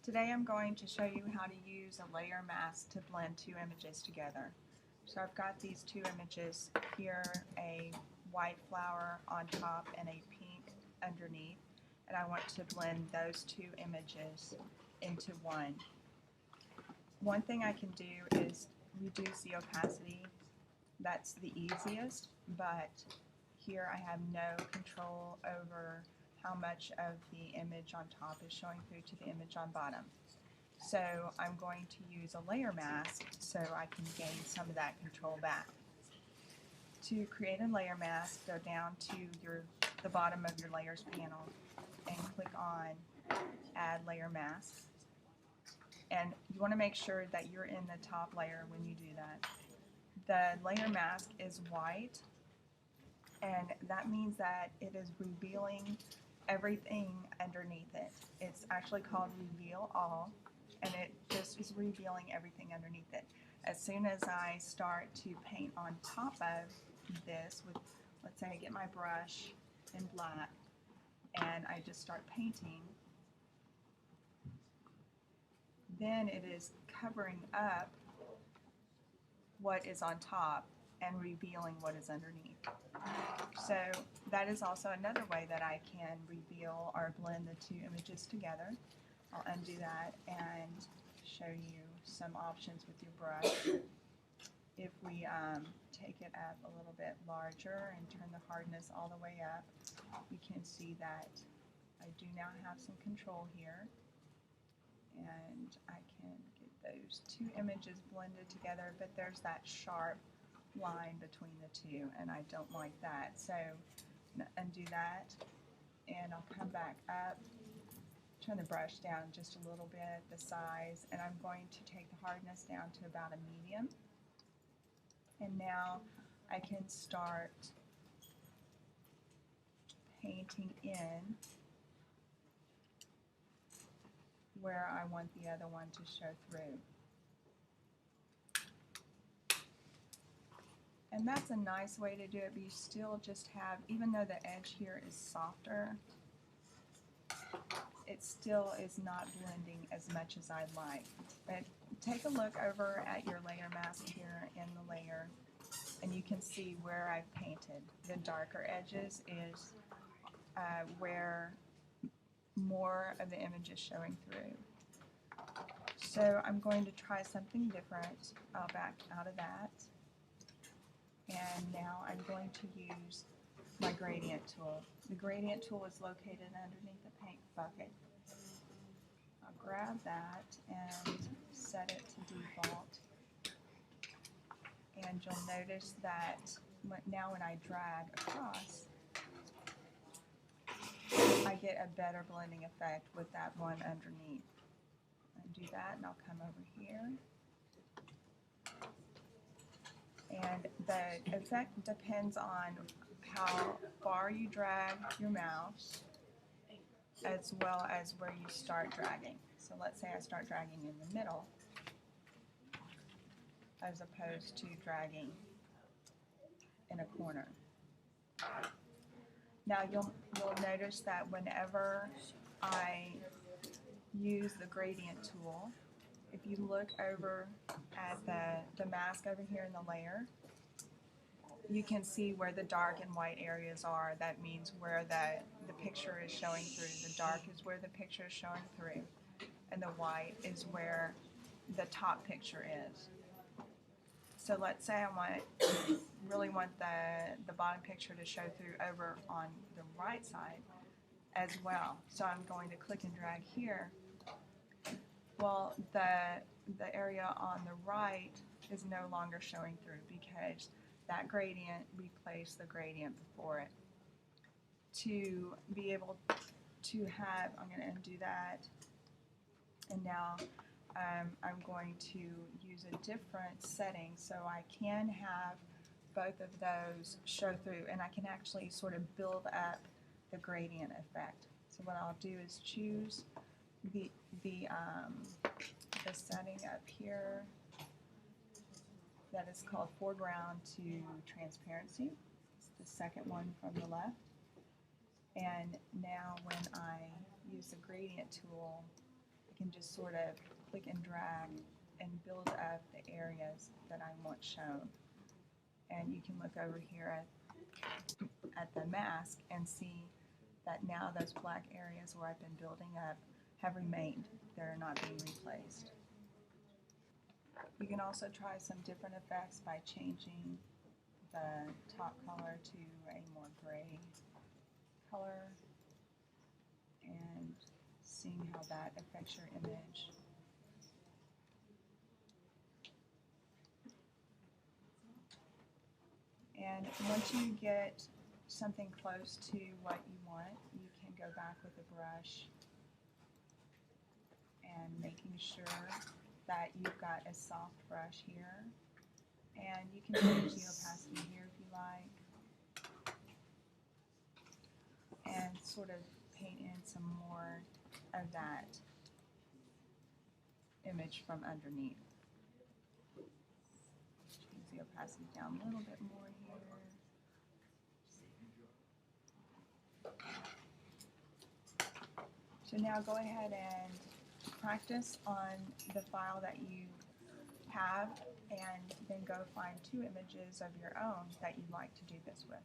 Today I'm going to show you how to use a layer mask to blend two images together. So I've got these two images here, a white flower on top and a pink underneath, and I want to blend those two images into one. One thing I can do is reduce the opacity. That's the easiest, but here I have no control over how much of the image on top is showing through to the image on bottom. So I'm going to use a layer mask so I can gain some of that control back. To create a layer mask, go down to the bottom of your layers panel and click on Add Layer Mask. And you want to make sure that you're in the top layer when you do that. The layer mask is white, and that means that it is revealing everything underneath it. It's actually called Reveal All, and it just is revealing everything underneath it. As soon as I start to paint on top of this, with, let's say I get my brush in black and I just start painting, then it is covering up what is on top and revealing what is underneath. So that is also another way that I can reveal or blend the two images together. I'll undo that and show you some options with your brush. If we take it up a little bit larger and turn the hardness all the way up, you can see that I do now have some control here, and I can get those two images blended together, but there's that sharp line between the two, and I don't like that. So I'm going to undo that, and I'll come back up, turn the brush down just a little bit, the size, and I'm going to take the hardness down to about a medium. And now I can start painting in where I want the other one to show through. And that's a nice way to do it, but you still just have, even though the edge here is softer, it still is not blending as much as I'd like. But take a look over at your layer mask here in the layer, and you can see where I've painted. The darker edges is where more of the image is showing through. So I'm going to try something different. I'll back out of that. And now I'm going to use my gradient tool. The gradient tool is located underneath the paint bucket. I'll grab that and set it to default. And you'll notice that now when I drag across, I get a better blending effect with that one underneath. Undo that, and I'll come over here. And the effect depends on how far you drag your mouse, as well as where you start dragging. So let's say I start dragging in the middle, as opposed to dragging in a corner. Now you'll notice that whenever I use the gradient tool, if you look over at the mask over here in the layer, you can see where the dark and white areas are. That means where the picture is showing through. The dark is where the picture is showing through, and the white is where the top picture is. So let's say I really want the bottom picture to show through over on the right side as well. So I'm going to click and drag here. Well, the area on the right is no longer showing through because that gradient replaced the gradient before it. To be able to have, I'm going to undo that, and now I'm going to use a different setting so I can have both of those show through, and I can actually sort of build up the gradient effect. So what I'll do is choose the setting up here that is called foreground to transparency. It's the second one from the left. And now when I use the gradient tool, I can just sort of click and drag and build up the areas that I want shown. And you can look over here at the mask and see that now those black areas where I've been building up have remained. They're not being replaced. You can also try some different effects by changing the top color to a more gray color and seeing how that affects your image. And once you get something close to what you want, you can go back with a brush and making sure that you've got a soft brush here. And you can change the opacity here if you like. And sort of paint in some more of that image from underneath. Change the opacity down a little bit more here. So now go ahead and practice on the file that you have, and then go find 2 images of your own that you'd like to do this with.